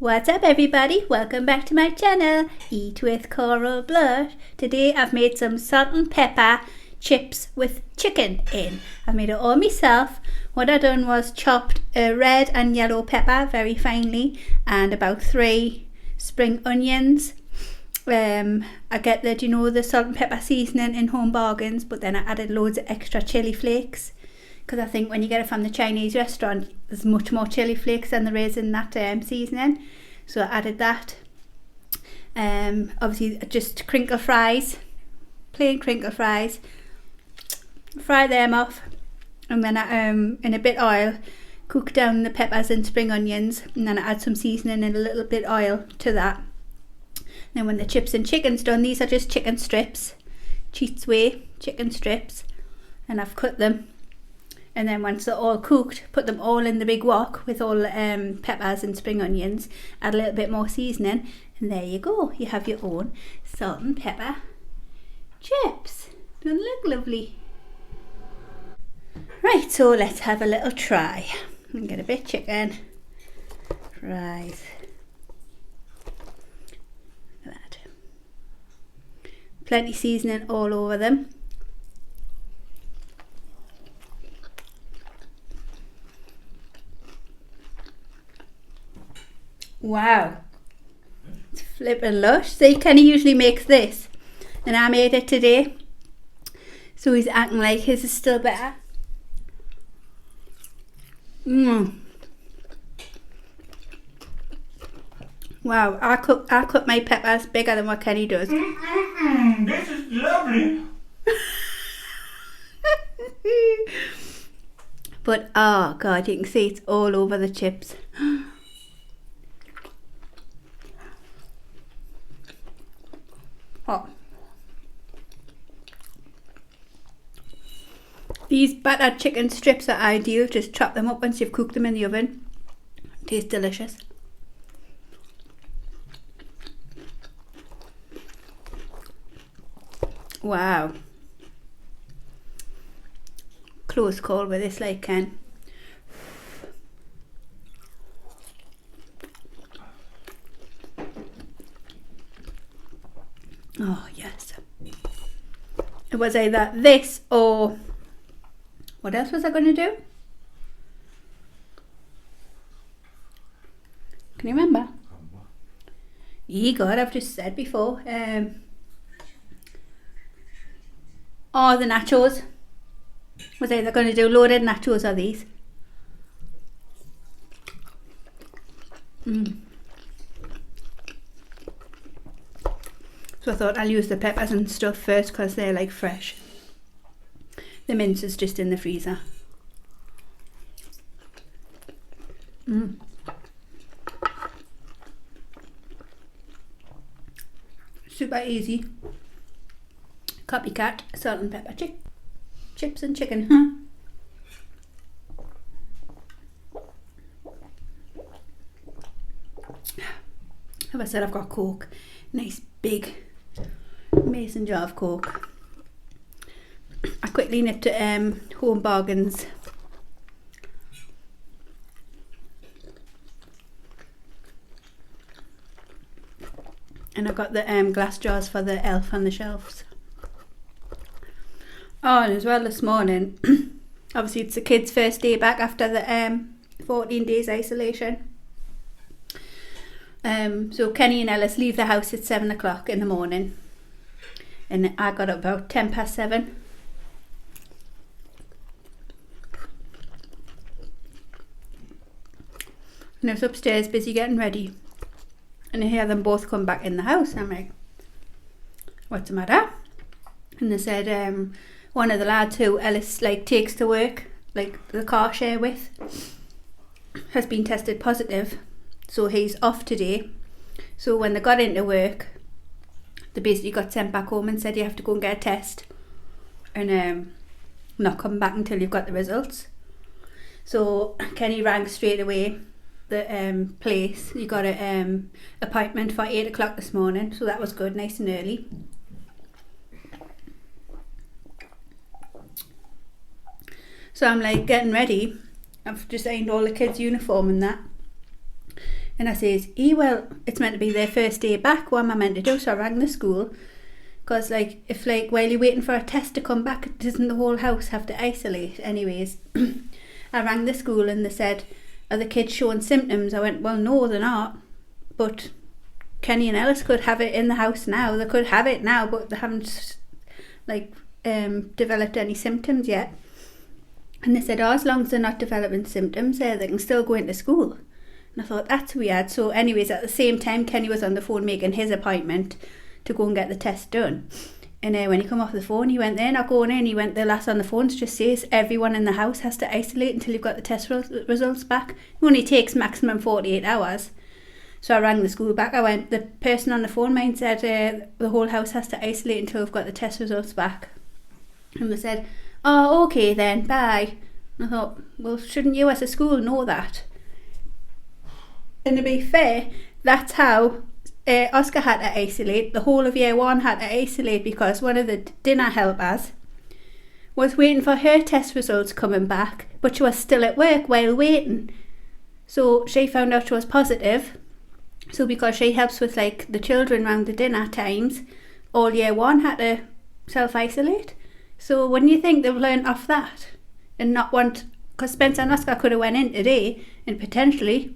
What's up everybody? Welcome back to my channel, Eat with Coral Blush. Today I've made some salt and pepper chips with chicken in. I've made it all myself. What I done was chopped a red and yellow pepper very finely and about 3 spring onions. I get the salt and pepper seasoning in Home Bargains, but then I added loads of extra chili flakes because I think when you get it from the Chinese restaurant there's much more chili flakes than there is in that seasoning, so I added that. Obviously just crinkle fries, plain crinkle fries, fry them off, and then I in a bit of oil cook down the peppers and spring onions, and then I add some seasoning and a little bit oil to that. Then when the chips and chicken's done, these are just chicken strips, Cheats Way chicken strips, and I've cut them. And then once they're all cooked, put them all in the big wok with all the peppers and spring onions, add a little bit more seasoning, and there you go. You have your own salt and pepper chips. Don't they look lovely? Right, so let's have a little try. And get a bit of chicken, fries, that. Plenty seasoning all over them. Wow, it's flippin' lush. So Kenny usually makes this, and I made it today, so he's acting like his is still better. Wow, I cut my peppers bigger than what Kenny does. This is lovely. But oh god, you can see it's all over the chips. Oh. These battered chicken strips are ideal. Just chop them up once you've cooked them in the oven. Tastes delicious. Wow. Close call with this, like, Ken. Oh yes. It was either this or what else was I going to do? Can you remember? Ye God, I've just said before. Oh, the nachos. Was either going to do loaded nachos or these. So I thought I'll use the peppers and stuff first because they're like fresh. The mince is just in the freezer. Super easy. Copycat salt and pepper chips and chicken, Have I said I've got Coke? Nice big mason jar of Coke. I quickly nipped to Home Bargains. And I got the glass jars for the elf on the shelves. Oh, and as well this morning, obviously it's the kids' first day back after the 14 days isolation. So Kenny and Ellis leave the house at 7 o'clock in the morning, and I got up about 7:10. And I was upstairs busy getting ready, and I hear them both come back in the house. I'm like, what's the matter? And they said one of the lads who Ellis takes to work, like the car share with, has been tested positive, so he's off today. So when they got into work, they basically got sent back home and said you have to go and get a test and not come back until you've got the results. So Kenny rang straight away the place. He got an appointment for 8 o'clock this morning, so that was good, nice and early. So I'm like getting ready. I've just ironed all the kids' uniform and that. And I says, well, it's meant to be their first day back. What am I meant to do? So I rang the school. Because, like, if, like, while you're waiting for a test to come back, doesn't the whole house have to isolate? Anyways, I rang the school and they said, are the kids showing symptoms? I went, well, no, they're not. But Kenny and Ellis could have it in the house now. They could have it now, but they haven't, like, developed any symptoms yet. And they said, oh, as long as they're not developing symptoms, they can still go into school. And I thought, that's weird. So anyways, at the same time, Kenny was on the phone making his appointment to go and get the test done. And when he come off the phone, he went, they're not going in. He went, the lass on the phone just says everyone in the house has to isolate until you've got the test results back. It only takes maximum 48 hours. So I rang the school back. I went, the person on the phone mine said the whole house has to isolate until we've got the test results back. And they said, oh, okay then, bye. And I thought, well, shouldn't you as a school know that? And to be fair, that's how Oscar had to isolate. The whole of year 1 had to isolate because one of the dinner helpers was waiting for her test results coming back, but she was still at work while waiting. So she found out she was positive. So because she helps with, like, the children around the dinner times, all year 1 had to self-isolate. So wouldn't you think they've learned off that and not want, because Spencer and Oscar could have went in today and potentially,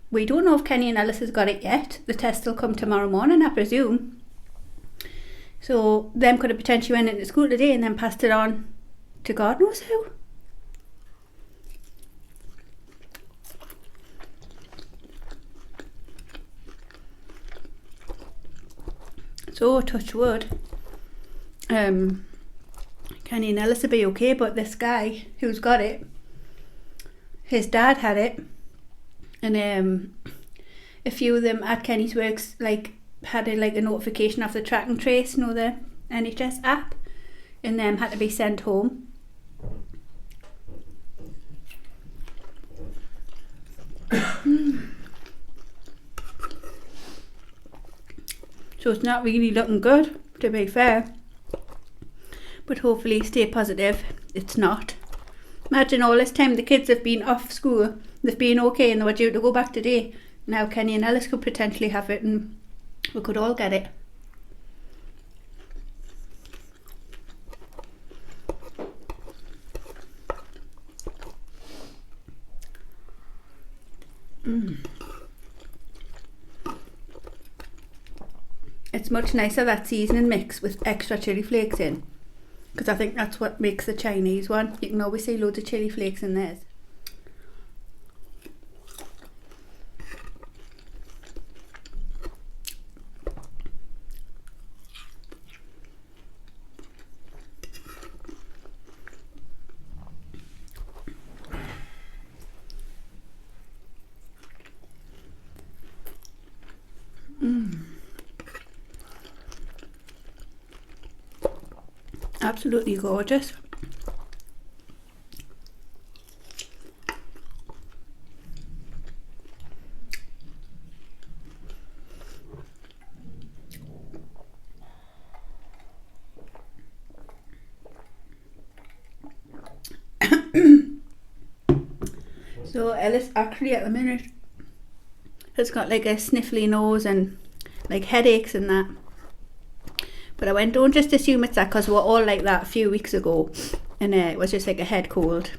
we don't know if Kenny and Ellis has got it yet. The test will come tomorrow morning, I presume. So them could have potentially went into school today and then passed it on to God knows who. So touch wood. Kenny and Ellis will be okay, but this guy who's got it, his dad had it. And a few of them at Kenny's works had a notification of the track and trace, the NHS app, and them had to be sent home. So it's not really looking good, to be fair. But hopefully stay positive, it's not. Imagine all this time the kids have been off school, they've been okay and they were due to go back today. Now Kenny and Ellis could potentially have it and we could all get it. It's much nicer, that seasoning mix with extra chilli flakes in, because I think that's what makes the Chinese one. You can always see loads of chilli flakes in theirs. Absolutely gorgeous. So Ellis actually at the minute has got like a sniffly nose and like headaches and that. But I went, don't just assume it's that, because we were all like that a few weeks ago and it was just like a head cold.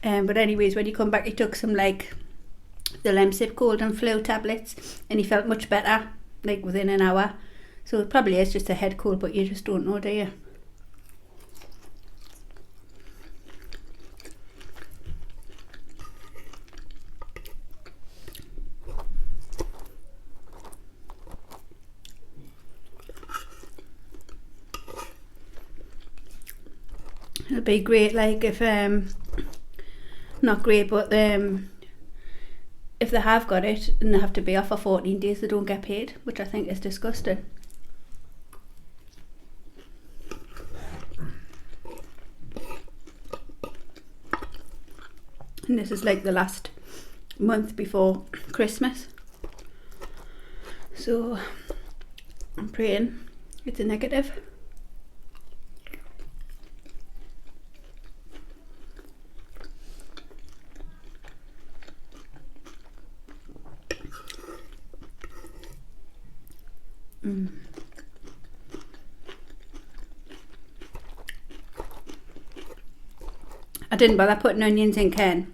But anyways, when he come back, he took some like the Lemsip cold and flu tablets and he felt much better like within an hour. So it probably is just a head cold, but you just don't know, do you? It'll be great, like if not great, but if they have got it and they have to be off for 14 days, they don't get paid, which I think is disgusting. And this is like the last month before Christmas, so I'm praying it's a negative. I didn't bother putting onions in, Ken.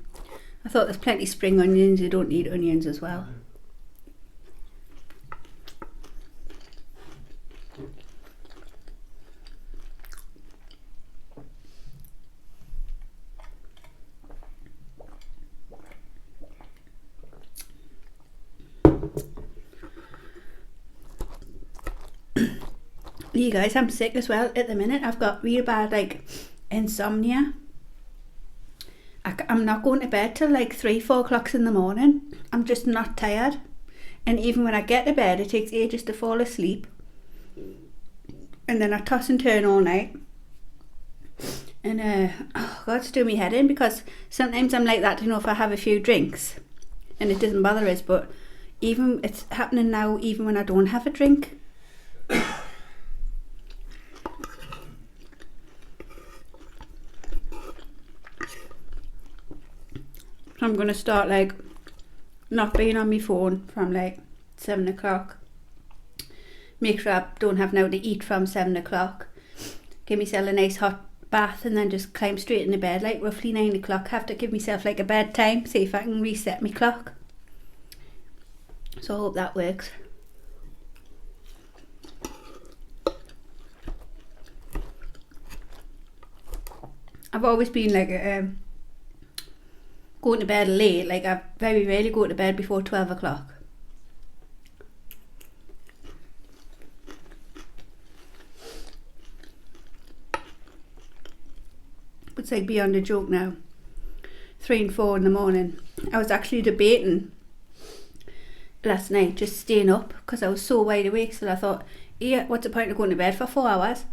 I thought there's plenty of spring onions, you don't need onions as well. You guys, I'm sick as well at the minute. I've got real bad like insomnia. I'm not going to bed till like 3-4 o'clock in the morning. I'm just not tired, and even when I get to bed it takes ages to fall asleep, and then I toss and turn all night, and oh God, it's doing me head in, because sometimes I'm like that, you know, if I have a few drinks and it doesn't bother us, but even it's happening now even when I don't have a drink. I'm going to start like not being on my phone from like 7 o'clock. Make sure I don't have now to eat from 7 o'clock. Give myself a nice hot bath and then just climb straight into bed like roughly 9 o'clock. Have to give myself like a bedtime, see if I can reset my clock. So I hope that works. I've always been like going to bed late, like I very rarely go to bed before 12 o'clock. It's like beyond a joke now. 3 and 4 in the morning. I was actually debating last night just staying up because I was so wide awake, so I thought, yeah, what's the point of going to bed for 4 hours?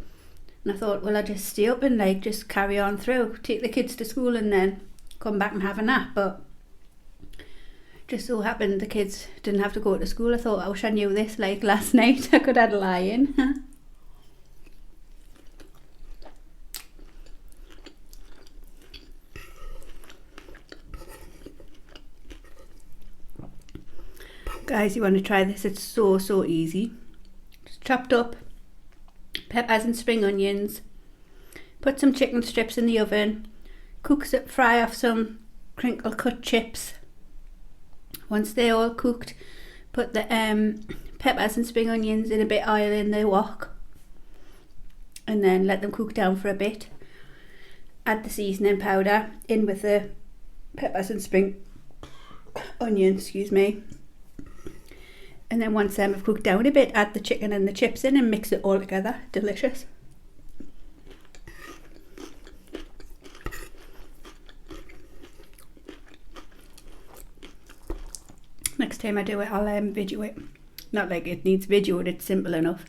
And I thought, well, I'll just stay up and like just carry on through, take the kids to school and then come back and have a nap. But just so happened the kids didn't have to go to school. I thought, I wish I knew this like last night. I could have a lie in. Guys, you want to try this? It's so easy. Just chopped up peppers and spring onions, put some chicken strips in the oven, fry off some crinkle cut chips. Once they're all cooked, put the peppers and spring onions in a bit of oil in the wok, and then let them cook down for a bit. Add the seasoning powder in with the peppers and spring onions, excuse me. And then once them have cooked down a bit, add the chicken and the chips in and mix it all together. Delicious. Next time I do it, I'll video it. Not like it needs video, it's simple enough.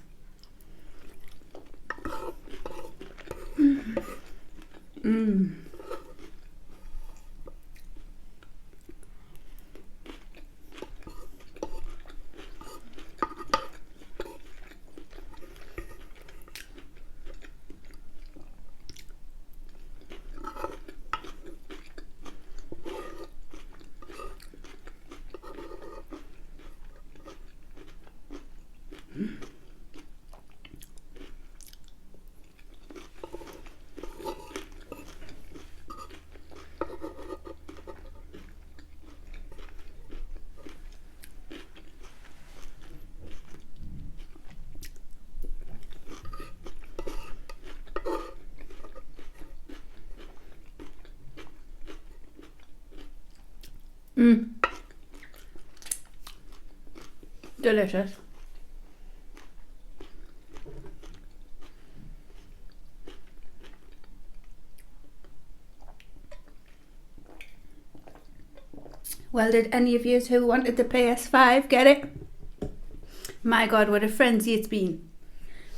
Delicious. Well, did any of you who wanted the PS5 get it? My God, what a frenzy it's been.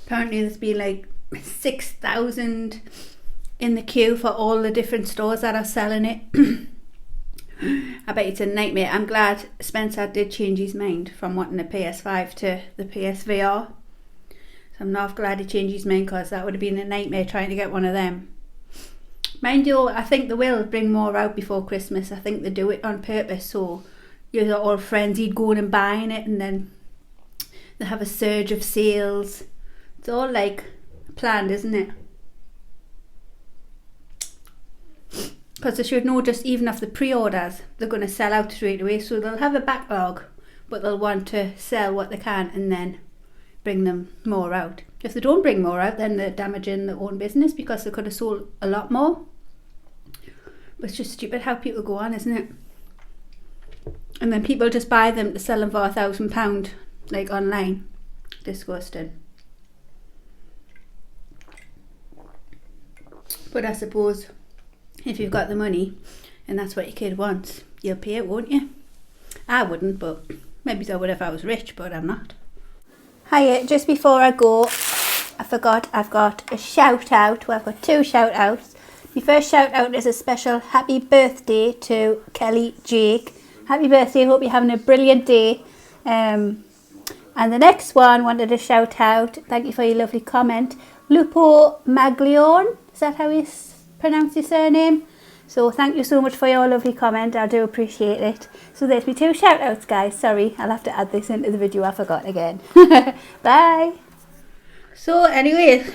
Apparently there's been like 6,000 in the queue for all the different stores that are selling it. I bet it's a nightmare. I'm glad Spencer did change his mind from wanting a PS5 to the PSVR. So I'm not glad he changed his mind, because that would have been a nightmare trying to get one of them. Mind you, I think they will bring more out before Christmas. I think they do it on purpose so you're all frenzied going and buying it, and then they have a surge of sales. It's all like planned, isn't it? Because they should know just even off the pre-orders, they're going to sell out straight away. So they'll have a backlog, but they'll want to sell what they can and then bring them more out. If they don't bring more out, then they're damaging their own business because they could have sold a lot more. But it's just stupid how people go on, isn't it? And then people just buy them to sell them for £1,000, like online. Disgusting. But I suppose if you've got the money and that's what your kid wants, you'll pay it, won't you? I wouldn't, but maybe I would if I was rich, but I'm not. Hiya, just before I go, I forgot I've got a shout out. Well, I've got 2 shout outs. My first shout out is a special happy birthday to Kelly Jake. Happy birthday, hope you're having a brilliant day. And the next one wanted to shout out, thank you for your lovely comment, Lupo Maglione. Is that how you pronounce your surname? So thank you so much for your lovely comment. I do appreciate it. So there's me 2 shout outs, guys. Sorry, I'll have to add this into the video. I forgot again. Bye. So anyways,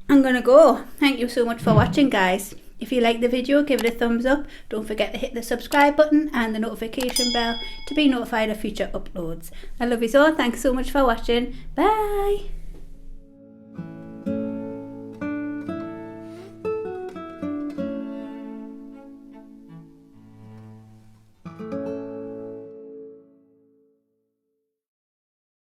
I'm gonna go. Thank you so much for watching, guys. If you like the video, give it a thumbs up. Don't forget to hit the subscribe button and the notification bell to be notified of future uploads. I love you all. Thanks so much for watching. Bye.